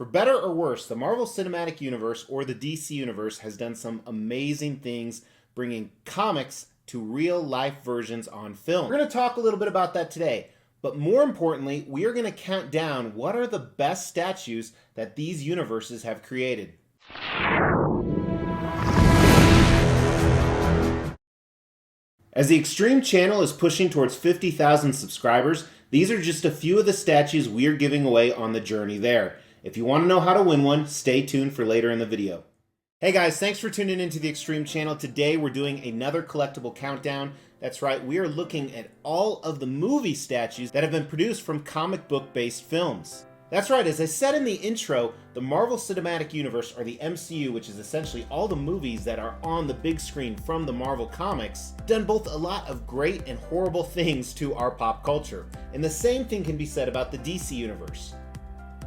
For better or worse, the Marvel Cinematic Universe, or the DC Universe, has done some amazing things bringing comics to real-life versions on film. We're going to talk a little bit about that today, but more importantly, we are going to count down what are the best statues that these universes have created. As the Extreme channel is pushing towards 50,000 subscribers, these are just a few of the statues we are giving away on the journey there. If you want to know how to win one, stay tuned for later in the video. Hey guys, thanks for tuning into the Extreme channel. Today we're doing another collectible countdown. That's right, we are looking at all of the movie statues that have been produced from comic book based films. That's right, as I said in the intro, the Marvel Cinematic Universe, or the MCU, which is essentially all the movies that are on the big screen from the Marvel comics, done both a lot of great and horrible things to our pop culture. And the same thing can be said about the DC Universe.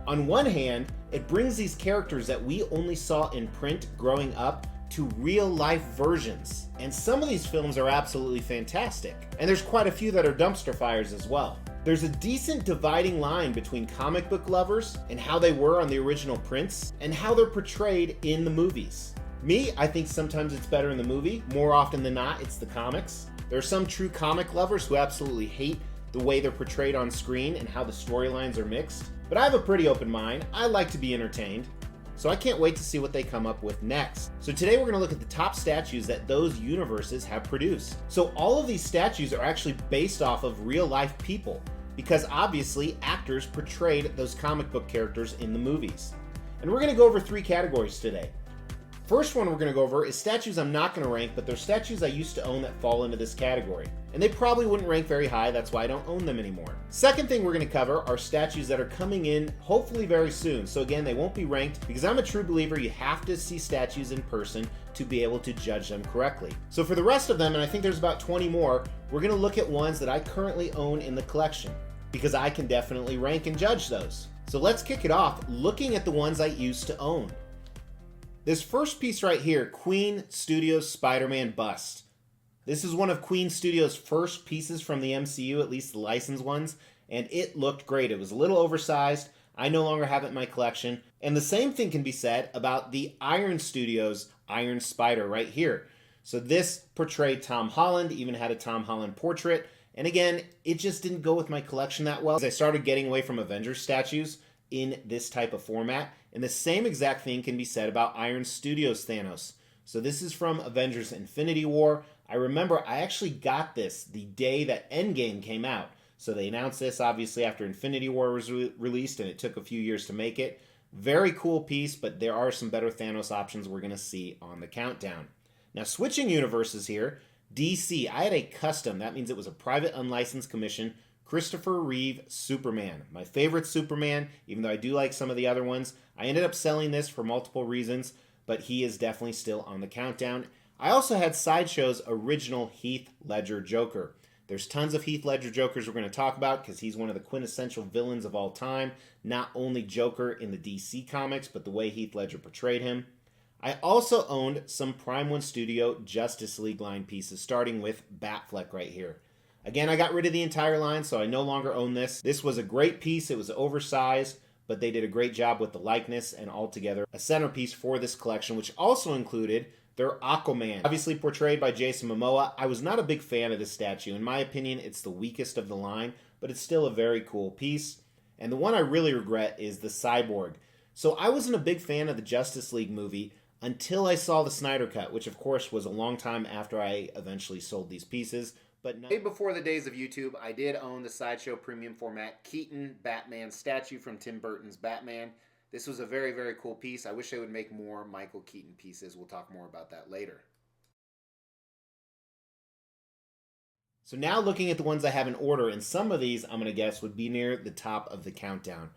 On one hand, it brings these characters that we only saw in print growing up to real-life versions. And some of these films are absolutely fantastic. And there's quite a few that are dumpster fires as well. There's a decent dividing line between comic book lovers and how they were on the original prints and how they're portrayed in the movies. Me, I think sometimes it's better in the movie. More often than not, it's the comics. There are some true comic lovers who absolutely hate the way they're portrayed on screen and how the storylines are mixed. But I have a pretty open mind. I like to be entertained. So I can't wait to see what they come up with next. So today we're going to look at the top statues that those universes have produced. So all of these statues are actually based off of real life people, because obviously actors portrayed those comic book characters in the movies. And we're going to go over three categories today. First one we're going to go over is statues I'm not going to rank, but they're statues I used to own that fall into this category. And they probably wouldn't rank very high, that's why I don't own them anymore. Second thing we're going to cover are statues that are coming in hopefully very soon. So again, they won't be ranked because I'm a true believer you have to see statues in person to be able to judge them correctly. So for the rest of them, and I think there's about 20 more, we're going to look at ones that I currently own in the collection because I can definitely rank and judge those. So let's kick it off looking at the ones I used to own. This first piece right here, Queen Studios Spider-Man bust. This is one of Queen Studios' first pieces from the MCU, at least the licensed ones, and it looked great. It was a little oversized. I no longer have it in my collection. And the same thing can be said about the Iron Studios Iron Spider right here. So this portrayed Tom Holland, even had a Tom Holland portrait. And again, it just didn't go with my collection that well. As I started getting away from Avengers statues in this type of format. And the same exact thing can be said about Iron Studios Thanos. So this is from Avengers Infinity War. I remember I actually got this the day that Endgame came out. So they announced this obviously after Infinity War was released, and it took a few years to make it. Very cool piece, but there are some better Thanos options we're going to see on the countdown. Now switching universes here, DC. I had a custom, that means it was a private unlicensed commission, Christopher Reeve Superman. My favorite Superman, even though I do like some of the other ones. I ended up selling this for multiple reasons, but he is definitely still on the countdown. I also had Sideshow's original Heath Ledger Joker. There's tons of Heath Ledger Jokers we're going to talk about because he's one of the quintessential villains of all time. Not only Joker in the DC comics, but the way Heath Ledger portrayed him. I also owned some Prime One Studio Justice League line pieces, starting with Batfleck right here. Again, I got rid of the entire line, so I no longer own this. This was a great piece. It was oversized, but they did a great job with the likeness and altogether a centerpiece for this collection, which also included their Aquaman, obviously portrayed by Jason Momoa. I was not a big fan of this statue. In my opinion, it's the weakest of the line, but it's still a very cool piece. And the one I really regret is the Cyborg. So I wasn't a big fan of the Justice League movie until I saw the Snyder Cut, which of course was a long time after I eventually sold these pieces. But way before the days of YouTube, I did own the Sideshow Premium Format Keaton Batman statue from Tim Burton's Batman. This was a very, very cool piece. I wish they would make more Michael Keaton pieces. We'll talk more about that later. So now looking at the ones I have in order, and some of these I'm going to guess would be near the top of the countdown.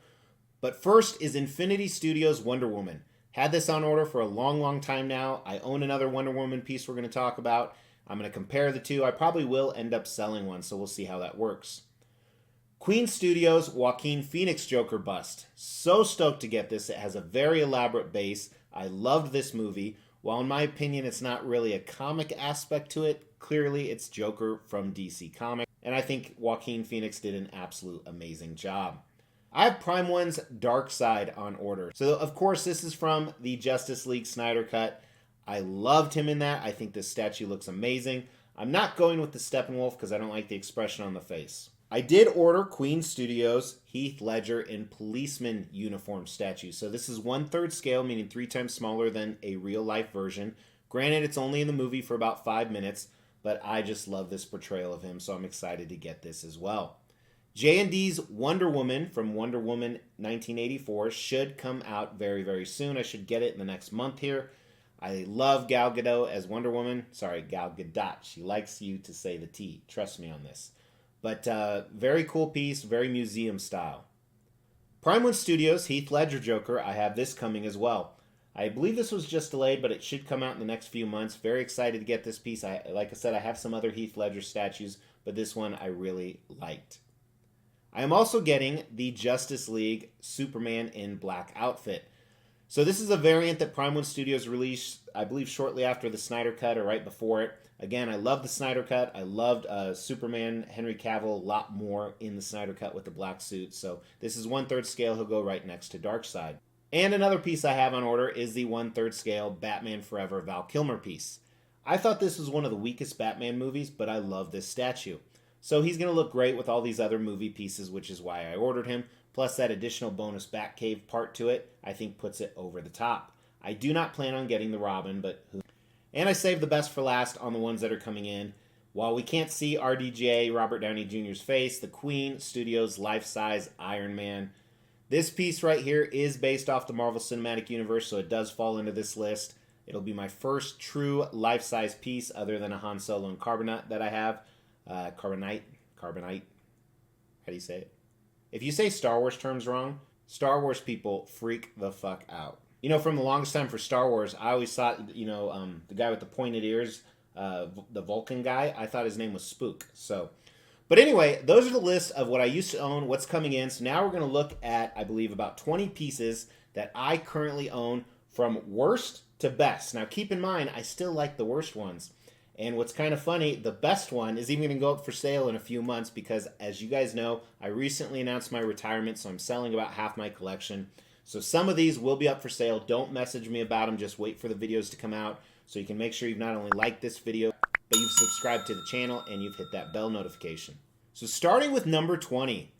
But first is Infinity Studios Wonder Woman. Had this on order for a long, long time now. I own another Wonder Woman piece we're going to talk about. I'm going to compare the two. I probably will end up selling one, so we'll see how that works. Queen Studios Joaquin Phoenix Joker bust. So stoked to get this. It has a very elaborate base. I loved this movie. While in my opinion it's not really a comic aspect to it, clearly it's Joker from DC Comics. And I think Joaquin Phoenix did an absolute amazing job. I have Prime One's Dark Side on order. So, of course, this is from the Justice League Snyder Cut. I loved him in that. I think this statue looks amazing. I'm not going with the Steppenwolf because I don't like the expression on the face. I did order Queen Studios Heath Ledger in policeman uniform statue. So this is 1/3 scale, meaning 3 times smaller than a real life version. Granted, it's only in the movie for about 5 minutes, but I just love this portrayal of him, so I'm excited to get this as well. J&D's Wonder Woman from Wonder Woman 1984 should come out very, very soon. I should get it in the next month here. I love Gal Gadot as Wonder Woman. Sorry, Gal Gadot. She likes you to say the T. Trust me on this. But very cool piece, very museum style. Prime One Studios, Heath Ledger Joker. I have this coming as well. I believe this was just delayed, but it should come out in the next few months. Very excited to get this piece. Like I said, I have some other Heath Ledger statues, but this one I really liked. I am also getting the Justice League Superman in black outfit. So this is a variant that Prime One Studios released, I believe, shortly after the Snyder Cut or right before it. Again, I love the Snyder Cut. I loved Superman, Henry Cavill, a lot more in the Snyder Cut with the black suit. So this is 1/3 scale. He'll go right next to Darkseid. And another piece I have on order is the 1/3 scale Batman Forever Val Kilmer piece. I thought this was one of the weakest Batman movies, but I love this statue. So he's going to look great with all these other movie pieces, which is why I ordered him. Plus that additional bonus Batcave part to it, I think puts it over the top. I do not plan on getting the Robin, but who... And I saved the best for last on the ones that are coming in. While we can't see RDJ, Robert Downey Jr.'s face, the Queen Studios life-size Iron Man. This piece right here is based off the Marvel Cinematic Universe, so it does fall into this list. It'll be my first true life-size piece other than a Han Solo and Carbonite that I have. Carbonite. How do you say it? If you say Star Wars terms wrong, Star Wars people freak the fuck out. You know, from the longest time for Star Wars, I always thought, the guy with the pointed ears, the Vulcan guy, I thought his name was Spook. So, but anyway, those are the lists of what I used to own, what's coming in. So now we're going to look at, I believe, about 20 pieces that I currently own from worst to best. Now, keep in mind, I still like the worst ones. And what's kind of funny, the best one is even going to go up for sale in a few months because, as you guys know, I recently announced my retirement, so I'm selling about half my collection. So some of these will be up for sale. Don't message me about them. Just wait for the videos to come out so you can make sure you've not only liked this video, but you've subscribed to the channel and you've hit that bell notification. So starting with number 20,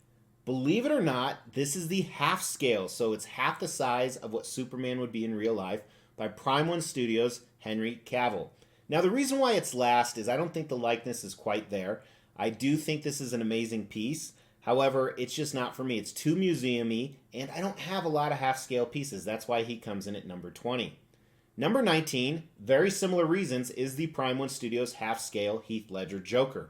believe it or not, this is the half scale. So it's half the size of what Superman would be in real life by Prime One Studios' Henry Cavill. Now, the reason why it's last is I don't think the likeness is quite there. I do think this is an amazing piece. However, it's just not for me. It's too museum-y, and I don't have a lot of half-scale pieces. That's why he comes in at number 20. Number 19, very similar reasons, is the Prime One Studios half-scale Heath Ledger Joker.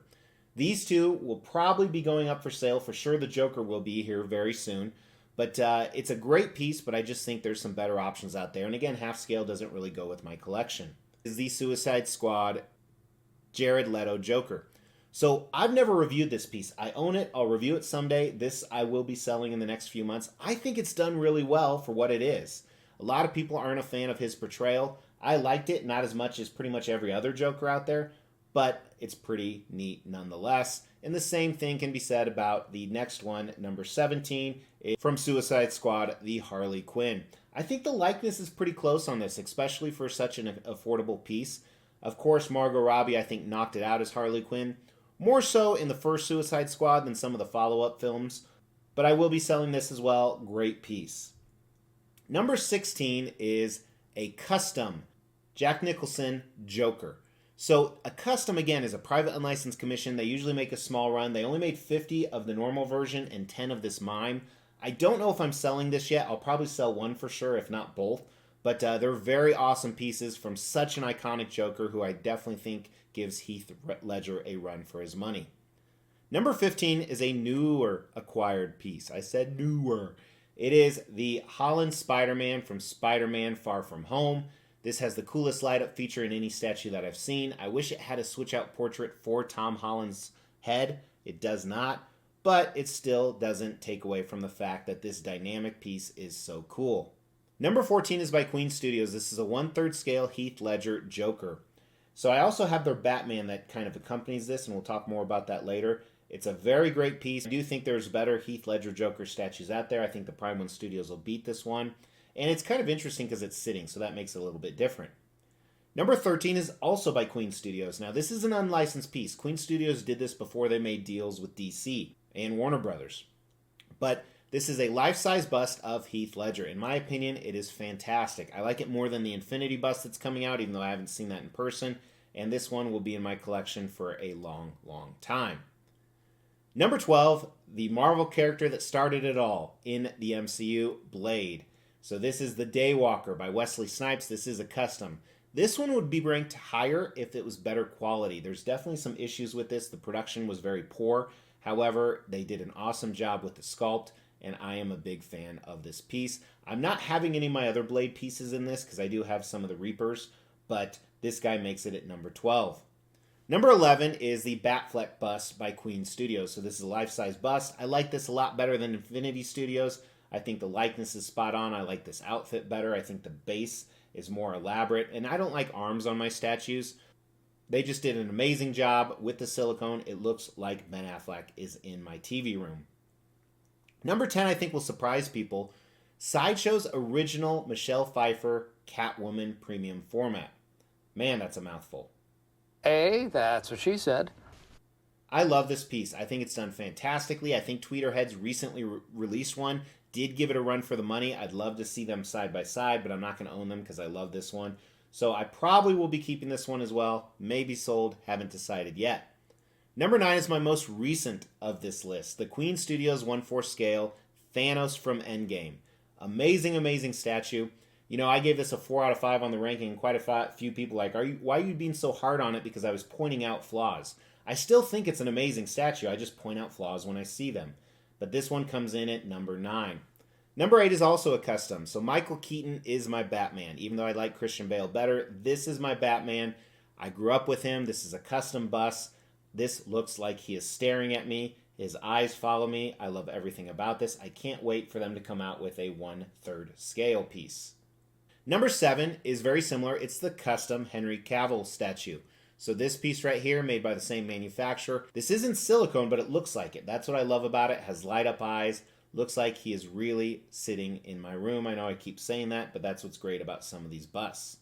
These two will probably be going up for sale. For sure, the Joker will be here very soon. But it's a great piece, but I just think there's some better options out there. And again, half-scale doesn't really go with my collection. Is the Suicide Squad Jared Leto Joker. So I've never reviewed this piece. I own it. I'll review it someday. This I will be selling in the next few months. I think it's done really well for what it is. A lot of people aren't a fan of his portrayal. I liked it, not as much as pretty much every other Joker out there, but it's pretty neat nonetheless. And the same thing can be said about the next one, number 17, from Suicide Squad, the Harley Quinn. I think the likeness is pretty close on this, especially for such an affordable piece. Of course, Margot Robbie, I think, knocked it out as Harley Quinn. More so in the first Suicide Squad than some of the follow-up films. But I will be selling this as well. Great piece. Number 16 is a custom Jack Nicholson Joker. So a custom, again, is a private unlicensed commission. They usually make a small run. They only made 50 of the normal version and 10 of this mime. I don't know if I'm selling this yet. I'll probably sell one for sure, if not both. But they're very awesome pieces from such an iconic Joker who I definitely think gives Heath Ledger a run for his money. Number 15 is a newer acquired piece. I said newer. It is the Holland Spider-Man from Spider-Man Far From Home. This has the coolest light-up feature in any statue that I've seen. I wish it had a switch-out portrait for Tom Holland's head. It does not. But it still doesn't take away from the fact that this dynamic piece is so cool. Number 14 is by Queen Studios. This is a 1/3 scale Heath Ledger Joker. So I also have their Batman that kind of accompanies this, and we'll talk more about that later. It's a very great piece. I do think there's better Heath Ledger Joker statues out there. I think the Prime 1 Studios will beat this one. And it's kind of interesting because it's sitting, so that makes it a little bit different. Number 13 is also by Queen Studios. Now, this is an unlicensed piece. Queen Studios did this before they made deals with DC and Warner Brothers. But this is a life-size bust of Heath Ledger. In my opinion, it is fantastic. I like it more than the Infinity bust that's coming out, even though I haven't seen that in person. And this one will be in my collection for a long, long time. Number 12, the Marvel character that started it all in the MCU, Blade. So this is the Daywalker by Wesley Snipes. This is a custom. This one would be ranked higher if it was better quality. There's definitely some issues with this. The production was very poor. However, they did an awesome job with the sculpt, and I am a big fan of this piece. I'm not having any of my other Blade pieces in this because I do have some of the Reapers, but this guy makes it at number 12. Number 11 is the Batfleck bust by Queen Studios. So this is a life-size bust. I like this a lot better than Infinity Studios. I think the likeness is spot on. I like this outfit better. I think the base is more elaborate. And I don't like arms on my statues. They just did an amazing job with the silicone. It looks like Ben Affleck is in my TV room. Number 10, I think, will surprise people. Sideshow's original Michelle Pfeiffer Catwoman premium format. Man, that's a mouthful. That's what she said. I love this piece. I think it's done fantastically. I think Tweeterheads recently released one. Did give it a run for the money. I'd love to see them side by side, but I'm not going to own them because I love this one. So I probably will be keeping this one as well. Maybe sold. Haven't decided yet. Number 9 is my most recent of this list. The Queen Studios 1/4 scale Thanos from Endgame. Amazing, amazing statue. You know, I gave this a 4 out of 5 on the ranking, and quite a few people like, why are you being so hard on it? Because I was pointing out flaws. I still think it's an amazing statue. I just point out flaws when I see them. But this one comes in at number 9. Number 8 is also a custom. So Michael Keaton is my Batman. Even though I like Christian Bale better, this is my Batman. I grew up with him. This is a custom bust. This looks like he is staring at me. His eyes follow me. I love everything about this. I can't wait for them to come out with a 1/3 scale piece. Number 7 is very similar. It's the custom Henry Cavill statue. So this piece right here, made by the same manufacturer. This isn't silicone, but it looks like it. That's what I love about it. It has light up eyes. Looks like he is really sitting in my room. I know I keep saying that, but that's what's great about some of these busts.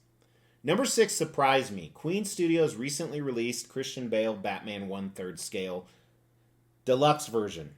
Number 6 surprised me. Queen Studios recently released Christian Bale Batman 1/3 scale deluxe version.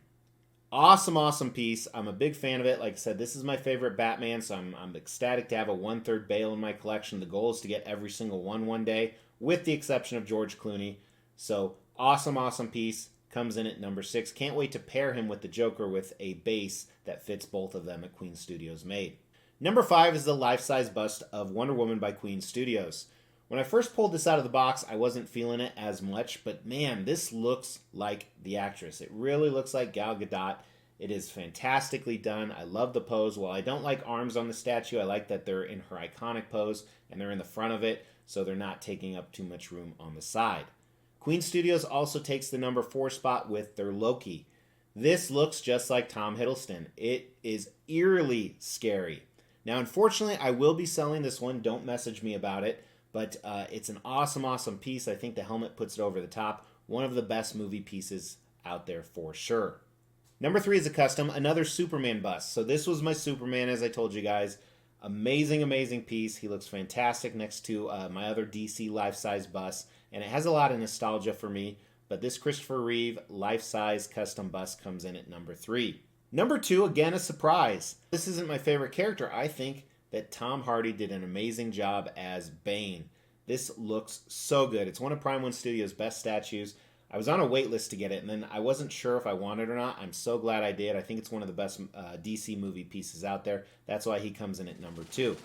Awesome, awesome piece. I'm a big fan of it. Like I said, this is my favorite Batman, so I'm ecstatic to have a 1/3 Bale in my collection. The goal is to get every single one day, with the exception of George Clooney. So awesome, awesome piece. Comes in at number 6. Can't wait to pair him with the Joker with a base that fits both of them at Queen Studios made. Number 5 is the life-size bust of Wonder Woman by Queen Studios. When I first pulled this out of the box, I wasn't feeling it as much, but man, this looks like the actress. It really looks like Gal Gadot. It is fantastically done. I love the pose. While I don't like arms on the statue, I like that they're in her iconic pose and they're in the front of it, so they're not taking up too much room on the side. Queen Studios also takes the number 4 spot with their Loki. This looks just like Tom Hiddleston. It is eerily scary. Now, unfortunately, I will be selling this one. Don't message me about it. But it's an awesome, awesome piece. I think the helmet puts it over the top. One of the best movie pieces out there for sure. Number 3 is a custom, another Superman bust. So this was my Superman, as I told you guys. Amazing, amazing piece. He looks fantastic next to my other DC life-size bust. And it has a lot of nostalgia for me. But this Christopher Reeve life-size custom bust comes in at number 3. Number 2, again, a surprise. This isn't my favorite character. I think that Tom Hardy did an amazing job as Bane. This looks so good. It's one of Prime 1 Studios' best statues. I was on a wait list to get it, and then I wasn't sure if I wanted it or not. I'm so glad I did. I think it's one of the best DC movie pieces out there. That's why he comes in at number 2.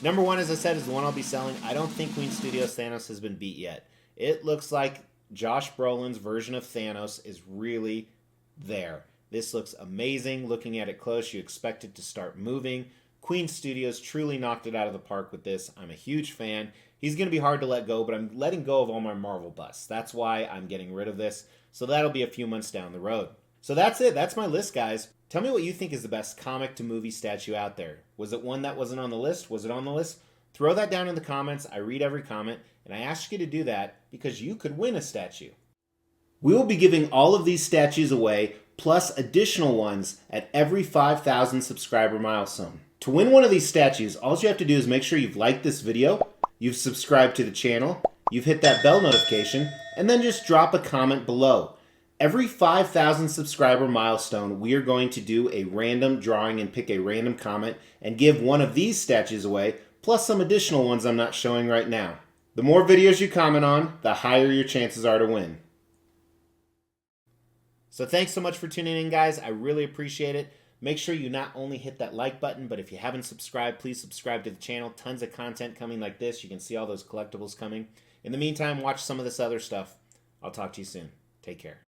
Number 1, as I said, is the one I'll be selling. I don't think Queen Studios' Thanos has been beat yet. It looks like Josh Brolin's version of Thanos is really there. This looks amazing. Looking at it close, you expect it to start moving. Queen Studios truly knocked it out of the park with this. I'm a huge fan. He's going to be hard to let go, but I'm letting go of all my Marvel busts. That's why I'm getting rid of this. So that'll be a few months down the road. So that's it. That's my list, guys. Tell me what you think is the best comic to movie statue out there. Was it one that wasn't on the list? Was it on the list? Throw that down in the comments. I read every comment, and I ask you to do that because you could win a statue. We will be giving all of these statues away, plus additional ones at every 5,000 subscriber milestone. To win one of these statues, all you have to do is make sure you've liked this video, you've subscribed to the channel, you've hit that bell notification, and then just drop a comment below. Every 5,000 subscriber milestone, we are going to do a random drawing and pick a random comment and give one of these statues away, plus some additional ones I'm not showing right now. The more videos you comment on, the higher your chances are to win. So thanks so much for tuning in, guys. I really appreciate it. Make sure you not only hit that like button, but if you haven't subscribed, please subscribe to the channel. Tons of content coming like this. You can see all those collectibles coming. In the meantime, watch some of this other stuff. I'll talk to you soon. Take care.